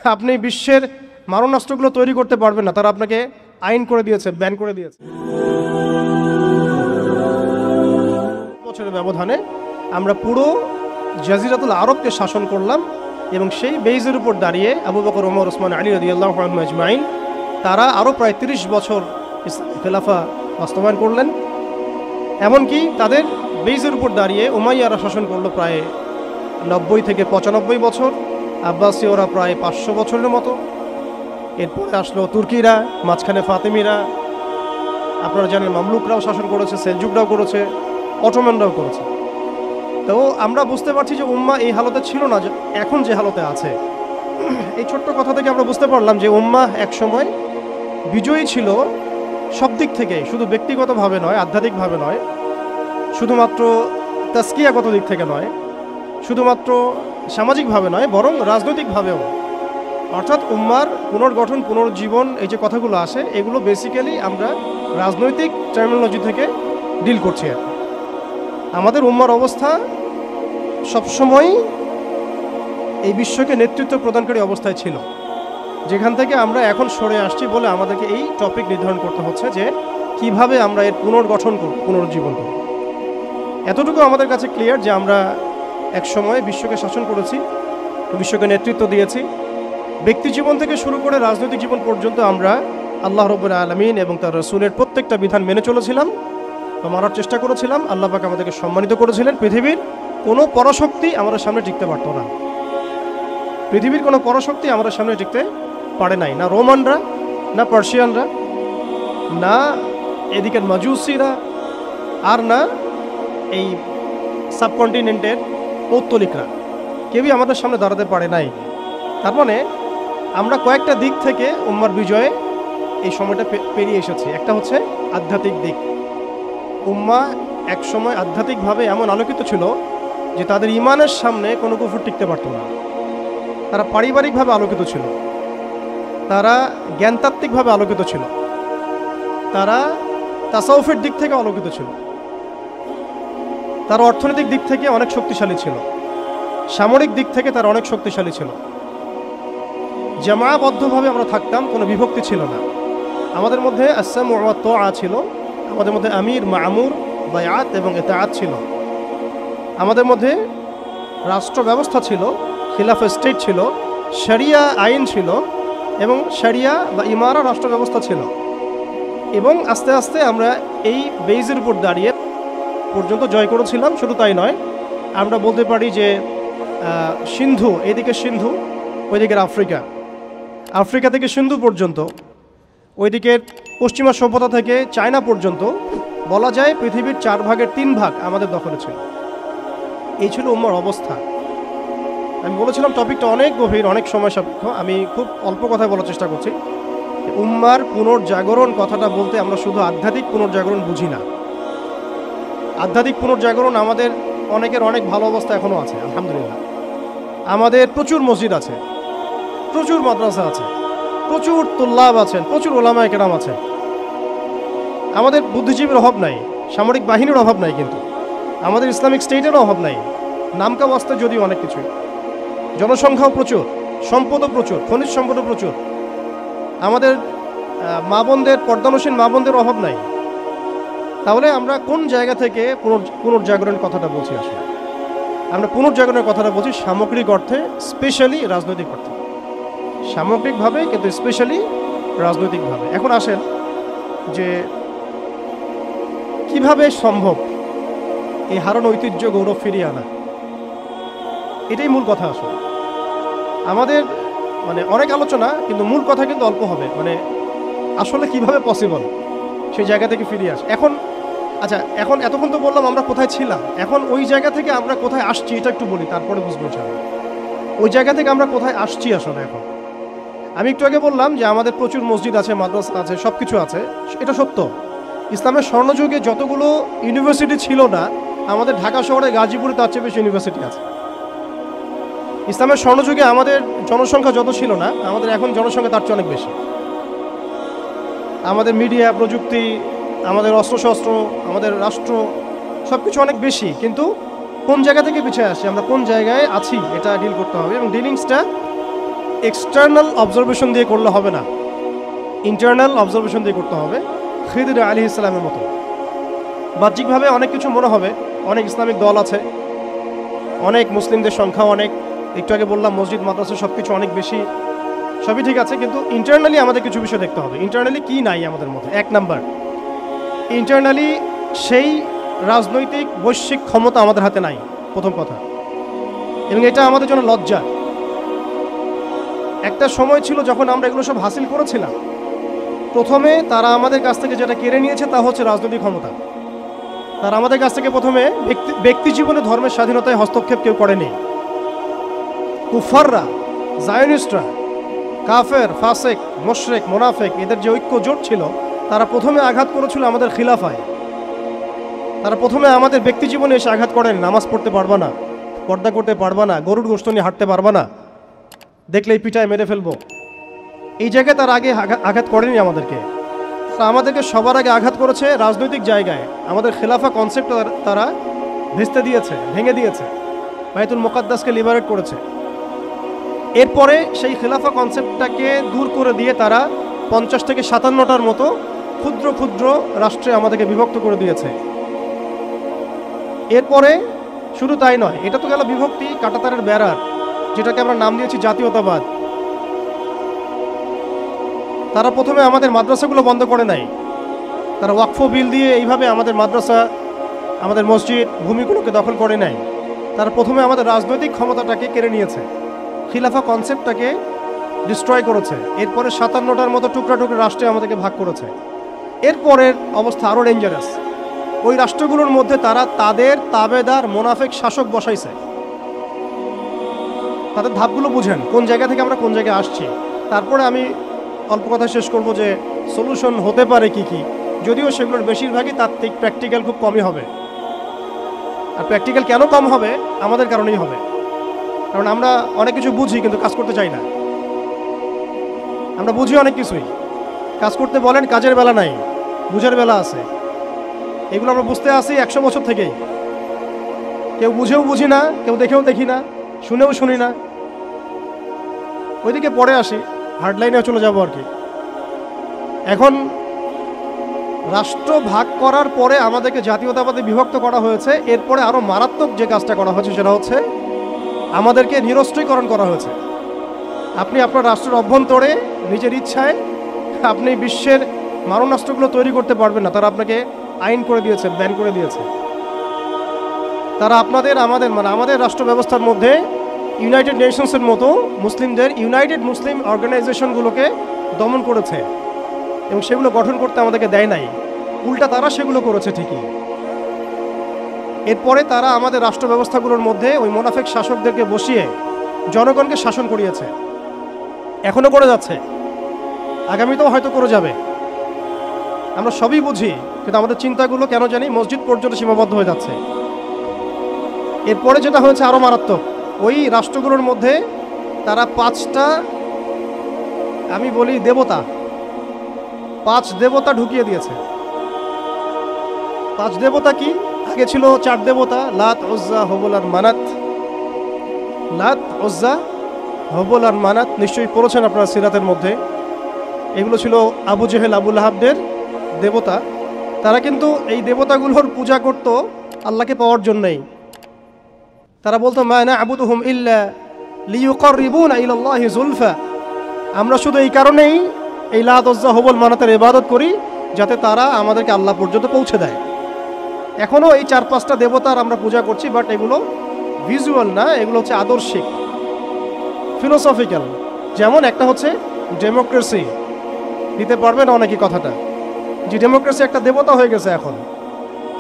আপনি বিশ্বের মারণাস্ত্রগুলো তৈরি করতে পারবেন না, তারা আপনাকে আইন করে দিয়েছে, ব্যান করে দিয়েছে। বছরের ব্যবধানে আমরা পুরো জাজিরাতুল আরবকে শাসন করলাম এবং সেই বেইজের উপর দাঁড়িয়ে আবু বকর, ওমর, ওসমান, আলী রাদিয়াল্লাহু আনহুম আজমাইন তারা আরও প্রায় 30 বছর খেলাফা বাস্তবায়ন করলেন। এমনকি তাদের বেইজের উপর দাঁড়িয়ে উমাইয়ারা শাসন করলো প্রায় 90 থেকে 95 বছর, আব্বাসীয়রা প্রায় 500 বছরের মতো। এরপরে আসলো তুর্কিরা, মাঝখানে ফাতেমিরা, আপনারা জানেন মামলুকরাও শাসন করেছে, সেলজুকরাও করেছে, অটোম্যানরাও করেছে। তো আমরা বুঝতে পারছি যে উম্মাহ এই হালতে ছিল না এখন যে হালতে আছে। এই ছোট্ট কথা থেকে আমরা বুঝতে পারলাম যে উম্মাহ একসময় বিজয়ী ছিল সব দিক থেকে, শুধু ব্যক্তিগতভাবে নয়, আধ্যাত্মিকভাবে নয়, শুধুমাত্র তাসকিয়াগত দিক থেকে নয়, শুধুমাত্র সামাজিকভাবে নয়, বরং রাজনৈতিকভাবেও। অর্থাৎ উম্মার পুনর্গঠন, পুনর্জীবন, এই যে কথাগুলো আসে, এগুলো বেসিক্যালি আমরা রাজনৈতিক টার্মিনোলজি থেকে ডিল করছি। আমাদের উম্মার অবস্থা সবসময় এই বিশ্বকে নেতৃত্ব প্রদানকারী অবস্থায় ছিল, যেখান থেকে আমরা এখন সরে আসছি বলে আমাদেরকে এই টপিক নির্ধারণ করতে হচ্ছে যে কিভাবে আমরা এর পুনর্গঠন করব, পুনর্জীবন করব। এতটুকু আমাদের কাছে ক্লিয়ার যে আমরা একসময় বিশ্বকে শাসন করেছি, বিশ্বকে নেতৃত্ব দিয়েছি। ব্যক্তি জীবন থেকে শুরু করে রাজনৈতিক জীবন পর্যন্ত আমরা আল্লাহ রাব্বুল আলামিন এবং তার রাসূলের প্রত্যেকটা বিধান মেনে চলেছিলাম বা মানার চেষ্টা করেছিলাম। আল্লাহ পাক আমাদেরকে সম্মানিত করেছিলেন। পৃথিবীর কোনো পরাশক্তি আমাদের সামনে টিকতে পারত না, পৃথিবীর কোনো পরাশক্তি আমাদের সামনে টিকতে পারে নাই, না রোমানরা, না পার্সিয়ানরা, না এদিকের মাজুসিরা, আর না এই সাবকন্টিনেন্টের পৌত্তলিকরা, কেউই আমাদের সামনে দাঁড়াতে পারে নাই। তার মানে আমরা কয়েকটা দিক থেকে উম্মার বিজয়ে এই সময়টা পেরিয়ে এসেছি। একটা হচ্ছে আধ্যাত্মিক দিক। উম্মাহ এক সময় আধ্যাত্মিকভাবে এমন আলোকিত ছিল যে তাদের ঈমানের সামনে কোনো কুফর টিকতে পারত না। তারা পারিবারিকভাবে আলোকিত ছিল, তারা জ্ঞানতাত্ত্বিকভাবে আলোকিত ছিল, তারা তাসাউফের দিক থেকে আলোকিত ছিল, তারা অর্থনৈতিক দিক থেকে অনেক শক্তিশালী ছিল, সামরিক দিক থেকে তারা অনেক শক্তিশালী ছিল। জামায়াবদ্ধভাবে আমরা থাকতাম, কোনো বিভক্তি ছিল না। আমাদের মধ্যে আসসামু ওয়া তাআ ছিল, আমাদের মধ্যে আমির, মামুর, বায়াত এবং ইতাআত ছিল। আমাদের মধ্যে রাষ্ট্র ব্যবস্থা ছিল, খিলাফা স্টেট ছিল, শরিয়া আইন ছিল এবং শরিয়া বা ইমারা রাষ্ট্র ব্যবস্থা ছিল। এবং আস্তে আস্তে আমরা এই বেইজের উপর দাঁড়িয়ে পর্যন্ত জয় করেছিলাম। শুধু তাই নয়, আমরা বলতে পারি যে সিন্ধু, এদিকে সিন্ধু, ওইদিকের আফ্রিকা, আফ্রিকা থেকে সিন্ধু পর্যন্ত, ওইদিকের পশ্চিমা সভ্যতা থেকে চায়না পর্যন্ত বলা যায় পৃথিবীর 4 ভাগের 3 ভাগ আমাদের দখলে ছিল। এই ছিল উম্মার অবস্থা। আমি বলেছিলাম টপিকটা অনেক গভীর, অনেক সময় সাপেক্ষ। আমি খুব অল্প কথায় বলার চেষ্টা করছি। উম্মার পুনর্জাগরণ কথাটা বলতে আমরা শুধু আধ্যাত্মিক পুনর্জাগরণ বুঝি না। আধ্যাত্মিক পুনর্জাগরণ আমাদের অনেকের অনেক ভালো অবস্থা এখনও আছে, আলহামদুলিল্লাহ। আমাদের প্রচুর মসজিদ আছে, প্রচুর মাদ্রাসা আছে, প্রচুর তুল্লাব আছেন, প্রচুর ওলামায়ে কেরাম আছেন। আমাদের বুদ্ধিজীবীর অভাব নাই, সামরিক বাহিনীর অভাব নাই, কিন্তু আমাদের ইসলামিক স্টেটেরও অভাব নাই। নামকা বাস্তে যদিও অনেক কিছুই, জনসংখ্যাও প্রচুর, সম্পদও প্রচুর, খনিজ সম্পদও প্রচুর। আমাদের মা বোনদের, পর্দানসীন মা বোনদের অভাব নাই। তাহলে আমরা কোন জায়গা থেকে পুনর্জাগরণের কথাটা বলছি? আসলে আমরা পুনর্জাগরণের কথাটা বলছি সামগ্রিক অর্থে, স্পেশালি রাজনৈতিক অর্থে, সামগ্রিকভাবে কিন্তু স্পেশালি রাজনৈতিকভাবে। এখন আসেন যে কিভাবে সম্ভব এই হারানো ঐতিহ্য, গৌরব ফিরিয়ে আনা। এটাই মূল কথা। আসলে আমাদের অনেক আলোচনা, কিন্তু মূল কথা কিন্তু অল্প হবে। আসলে কিভাবে পসিবল সেই জায়গা থেকে ফিরিয়ে আসে। এখন এতক্ষণ তো বললাম আমরা কোথায় ছিলাম, এখন ওই জায়গা থেকে আমরা কোথায় আসছি এটা একটু বলি, তারপরে বুঝবো। ওই জায়গা থেকে আমরা কোথায় আসছি আসলে। এখন আমি একটু আগে বললাম যে আমাদের প্রচুর মসজিদ আছে, মাদ্রাসা আছে, সব কিছু আছে, এটা সত্য। ইসলামের স্বর্ণযুগে যতগুলো ইউনিভার্সিটি ছিল না, আমাদের ঢাকা শহরে, গাজীপুরে তার চেয়ে বেশি ইউনিভার্সিটি আছে। ইসলামের স্বর্ণযুগে আমাদের জনসংখ্যা যত ছিল না, আমাদের এখন জনসংখ্যা তার চেয়ে অনেক বেশি। আমাদের মিডিয়া, প্রযুক্তি, আমাদের অস্ত্রশস্ত্র, আমাদের রাষ্ট্র, সব কিছু অনেক বেশি। কিন্তু কোন জায়গা থেকে পিছিয়ে আসছি, আমরা কোন জায়গায় আছি, এটা ডিল করতে হবে। এবং ডিলিংসটা এক্সটার্নাল অবজারভেশন দিয়ে করলে হবে না, ইন্টারনাল অবজারভেশন দিয়ে করতে হবে খিদির আলাইহিস সালামের মতো। বাহ্যিকভাবে অনেক কিছু মনে হবে, অনেক ইসলামিক দল আছে, অনেক মুসলিমদের সংখ্যা অনেক, একটু আগে বললাম মসজিদ মাদ্রাসা সব কিছু অনেক বেশি, সবই ঠিক আছে, কিন্তু ইন্টারনালি আমাদের কিছু বিষয় দেখতে হবে। ইন্টারনালি কি নাই আমাদের মধ্যে? এক নাম্বার, ইন্টারনালি সেই রাজনৈতিক বৈশ্বিক ক্ষমতা আমাদের হাতে নাই, প্রথম কথা, এবং এটা আমাদের জন্য লজ্জা। একটা সময় ছিল যখন আমরা এগুলো সব হাসিল করেছিলাম, প্রথমে তারা আমাদের কাছ থেকে যেটা কেড়ে নিয়েছে তা হচ্ছে রাজনৈতিক ক্ষমতা। তারা আমাদের কাছ থেকে প্রথমে ব্যক্তি জীবনে ধর্মের স্বাধীনতায় হস্তক্ষেপ কেউ করেনি। কুফাররা, জায়নিস্টরা, কাফের, ফাসেক, মুশরিক, মুনাফিক, এদের যে ঐক্য জোট ছিল, তারা প্রথমে আঘাত করেছিল আমাদের খিলাফায়। তারা প্রথমে আমাদের ব্যক্তি জীবনে এসে আঘাত করেন, নামাজ পড়তে পারবা না, পর্দা করতে পারবা না, গরুর গোশত নিয়ে হাঁটতে পারবা না, দেখলেই পিঠায় মেরে ফেলবো, এই জায়গায় তার আগে আঘাত করেনি আমাদেরকে। আমাদেরকে সবার আগে আঘাত করেছে রাজনৈতিক জায়গায়। আমাদের খেলাফা কনসেপ্ট তারা ভেস্তে দিয়েছে, ভেঙে দিয়েছে, বাইতুল মুকাদ্দাসকে লিবারেট করেছে। এরপরে সেই খেলাফা কনসেপ্টটাকে দূর করে দিয়ে তারা 50 থেকে 57টার মতো ক্ষুদ্র ক্ষুদ্র রাষ্ট্রে আমাদেরকে বিভক্ত করে দিয়েছে। এরপরে শুধু তাই নয়, এটা তো গেল বিভক্তি, কাঁটাতারের বেড়ার, যেটাকে আমরা নাম দিয়েছি জাতীয়তাবাদ। তারা প্রথমে আমাদের মাদ্রাসাগুলো বন্ধ করে নাই, তারা ওয়াকফ বিল দিয়ে এইভাবে আমাদের মাদ্রাসা, আমাদের মসজিদ, ভূমিগুলোকে দখল করে নাই। তারা প্রথমে আমাদের রাজনৈতিক ক্ষমতাটাকে কেড়ে নিয়েছে, খিলাফা কনসেপ্টটাকে ডিস্ট্রয় করেছে। এরপরে 57টার মতো টুকরা টুকরা রাষ্ট্রে আমাদেরকে ভাগ করেছে। এরপরের অবস্থা আরও ডেঞ্জারাস। ওই রাষ্ট্রগুলোর মধ্যে তারা তাদের তাবেদার মুনাফিক শাসক বসাইছে। তাদের ধাপগুলো বুঝেন, কোন জায়গা থেকে আমরা কোন জায়গায় আসছি। তারপরে আমি অল্প কথা শেষ করব যে সলিউশন হতে পারে কি কি, যদিও সেগুলোর বেশিরভাগই তাত্ত্বিক, প্র্যাকটিক্যাল খুব কমই হবে। আর প্র্যাকটিক্যাল কেন কম হবে? আমাদের কারণেই হবে, কারণ আমরা অনেক কিছু বুঝি কিন্তু কাজ করতে চাই না। আমরা বুঝি অনেক কিছুই, কাজ করতে বলেন কাজের বেলা নাই, বুঝার বেলা আছে। এগুলো আমরা বুঝতে আসি 100 বছর থেকেই। কেউ বুঝেও বুঝি না, কেউ দেখেও দেখি না, শুনেও শুনি না। ওইদিকে পরে আসি, হার্ডলাইনেও চলে যাব আর কি। এখন রাষ্ট্র ভাগ করার পরে আমাদেরকে জাতীয়তাবাদে বিভক্ত করা হয়েছে। এরপরে আরও মারাত্মক যে কাজটা করা হয়েছে সেটা হচ্ছে আমাদেরকে নিরস্ত্রীকরণ করা হয়েছে। আপনি আপনার রাষ্ট্রের অভ্যন্তরে নিজের ইচ্ছায় আপনি বিশ্বের মারণাস্ত্রগুলো তৈরি করতে পারবেন না। তারা আপনাকে আইন করে দিয়েছে, ব্যান করে দিয়েছে। তারা আমাদের রাষ্ট্র ব্যবস্থার মধ্যে ইউনাইটেড নেশনসের মতো মুসলিমদের ইউনাইটেড মুসলিম অর্গানাইজেশনগুলোকে দমন করেছে এবং সেগুলো গঠন করতে আমাদেরকে দেয় নাই, উল্টা তারা সেগুলো করেছে ঠিকই। এরপরে তারা আমাদের রাষ্ট্র ব্যবস্থাগুলোর মধ্যে ওই মুনাফিক শাসকদেরকে বসিয়ে জনগণকে শাসন করিয়েছে। এখনও করে যাচ্ছে, আগামীতেও হয়তো করে যাবে। আমরা সবই বুঝি, কিন্তু আমাদের চিন্তাগুলো কেন জানি মসজিদ পর্যন্ত সীমাবদ্ধ হয়ে যাচ্ছে। এরপরে যেটা হয়েছে আরও মারাত্মক, ওই রাষ্ট্রগুলোর মধ্যে তারা 5টা, আমি বলি দেবতা, 5 দেবতা ঢুকিয়ে দিয়েছে। 5 দেবতা কি? আগে ছিল 4 দেবতা, লাত, উজ্জা, হবল আর মানাত। লাত, উজ্জা, হবল আর মানাত নিশ্চয়ই পড়েছেন আপনারা সিরাতের মধ্যে। এগুলো ছিল আবু জেহেল, আবু লাহাবদের দেবতা। তারা কিন্তু এই দেবতাগুলোর পূজা করত আল্লাহকে পাওয়ার জন্যই। তারা বলতো মা না'বুদুহুম ইল্লা লিয়ুকাররিবুনা ইলাল্লাহি যুলফা, আমরা শুধু এই কারণেই এই লাত, উজ্জা, হবল, মানাতের ইবাদত করি যাতে তারা আমাদেরকে আল্লাহ পর্যন্ত পৌঁছে দেয়। এখনও এই 4-5টা দেবতার আমরা পূজা করছি, বাট এগুলো ভিজুয়াল না, এগুলো হচ্ছে আদর্শিক, ফিলোসফিক্যাল। যেমন একটা হচ্ছে ডেমোক্রেসি, দিতে পারবেন অনেকই কথাটা, যে ডেমোক্রেসি একটা দেবতা হয়ে গেছে এখন,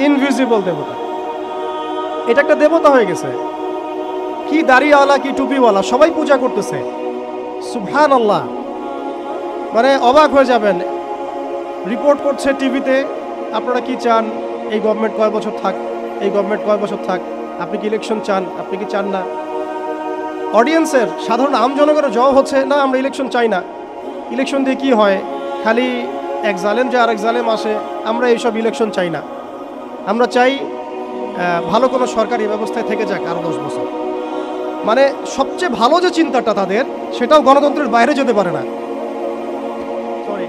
ইনভিজিবল দেবতা। এটা একটা দেবতা হয়ে গেছে, কি দাড়িওয়ালা কি টুপিওয়ালা সবাই পূজা করতেছে। সুবহানাল্লাহ, মানে অবাক হয়ে যাবেন। রিপোর্ট করছে টিভিতে, আপনারা কি চান, এই গভর্নমেন্ট কয় বছর থাক, এই গভর্নমেন্ট কয় বছর থাক, আপনি কি ইলেকশন চান, আপনি কি চান না। অডিয়েন্সের, সাধারণ আম জনগণের জবাব হচ্ছে না, আমরা ইলেকশন চাই না। ইলেকশন দিয়ে কি হয়, খালি এক জালেম যে আরেক জালেম আসে, আমরা এইসব ইলেকশন চাই না। আমরা চাই ভালো কোনো সরকারি ব্যবস্থায় থেকে যাক আরও 10 বছর। মানে সবচেয়ে ভালো যে চিন্তাটা তাদের, সেটাও গণতন্ত্রের বাইরে যেতে পারে না। সরি,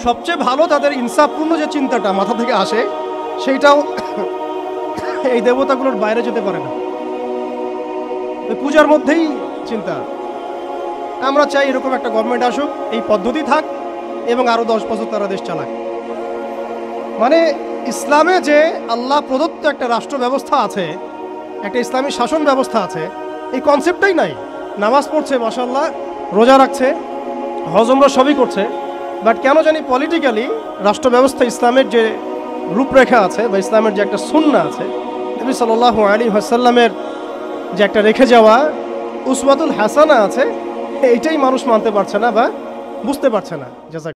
সবচেয়ে ভালো তাদের ইনসাফপূর্ণ যে চিন্তাটা মাথা থেকে আসে, সেইটাও এই দেবতাগুলোর বাইরে যেতে পারে না। ওই পূজার মধ্যেই চিন্তা। আমরা চাই এরকম একটা গভর্নমেন্ট আসুক, এই পদ্ধতি থাক, এবং আরও 10 বছর তারা দেশ চালাক। মানে ইসলামে যে আল্লাহ প্রদত্ত একটা রাষ্ট্র ব্যবস্থা আছে, একটা ইসলামী শাসন ব্যবস্থা আছে, এই কনসেপ্টটাই নাই। নামাজ পড়ছে মাশাআল্লাহ, রোজা রাখছে, হজ উমরা সবই করছে, বাট কেন জানি পলিটিক্যালি রাষ্ট্র ব্যবস্থা, ইসলামের যে রূপরেখা আছে বা ইসলামের যে একটা সুন্নাহ আছে, নবী সাল্লাল্লাহু আলাইহি ওয়াসাল্লামের যে একটা রেখে যাওয়া উসওয়াতুল হাসানা আছে, এইটাই মানুষ মানতে পারছে না বা বুঝতে পারছে না।